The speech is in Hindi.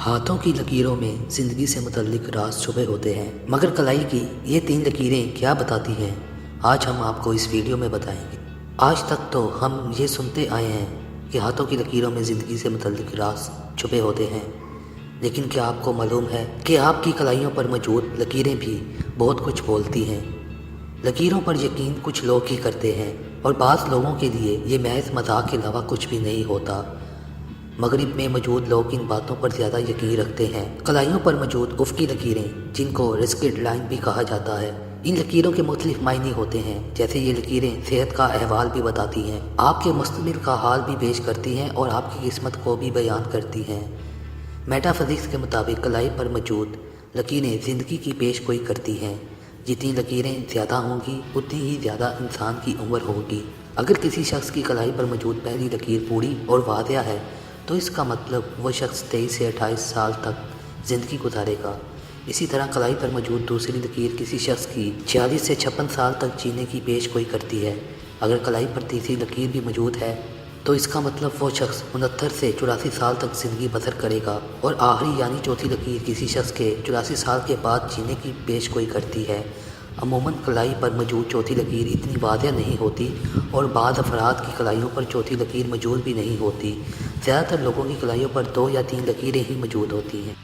हाथों की लकीरों में ज़िंदगी से मुतल्लिक राज छुपे होते हैं, मगर कलाई की ये 3 लकीरें क्या बताती हैं, आज हम आपको इस वीडियो में बताएंगे। आज तक तो हम ये सुनते आए हैं कि हाथों की लकीरों में ज़िंदगी से मुतल्लिक राज छुपे होते हैं, लेकिन क्या आपको मालूम है कि आपकी कलाइयों पर मौजूद लकीरें भी बहुत कुछ बोलती हैं। लकीरों पर यकीन कुछ लोग ही करते हैं और बाज़ लोगों के लिए ये महज मजाक के अलावा कुछ भी नहीं होता। मगरिब में मौजूद लोग इन बातों पर ज़्यादा यकीन रखते हैं। कलाइयों पर मौजूद उफ़क़ी लकीरें, जिनको रिस्केड लाइन भी कहा जाता है, इन लकीरों के मुख्तलिफ मायने होते हैं। जैसे ये लकीरें सेहत का अहवाल भी बताती हैं, आपके मुस्तकबिल का हाल भी पेश करती हैं और आपकी किस्मत को भी बयान करती हैं। मेटाफिज़िक्स के मुताबिक कलाई पर मौजूद लकीरें ज़िंदगी की पेश गोई करती हैं। जितनी लकीरें ज़्यादा होंगी उतनी ही ज़्यादा इंसान की उम्र होगी। अगर किसी शख्स की कलाई पर मौजूद पहली लकीर पूरी और वाज़ेह है तो इसका मतलब वह शख्स 23 से 28 साल तक ज़िंदगी गुजारेगा। इसी तरह कलाई पर मौजूद दूसरी लकीर किसी शख्स की 46 से 56 साल तक जीने की पेश गोई करती है। अगर कलाई पर तीसरी लकीर भी मौजूद है तो इसका मतलब वो शख्स 69 से 84 साल तक ज़िंदगी बसर करेगा। और आखिरी यानी चौथी लकीर किसी शख्स के 84 साल के बाद जीने की पेश गोई करती है। अमूमन कलाई पर मौजूद चौथी लकीर इतनी वाज़ेह नहीं होती और बाज़ अफराद की कलाइयों पर चौथी लकीर मौजूद भी नहीं होती। ज़्यादातर लोगों की कलाइयों पर 2 या 3 लकीरें ही मौजूद होती हैं।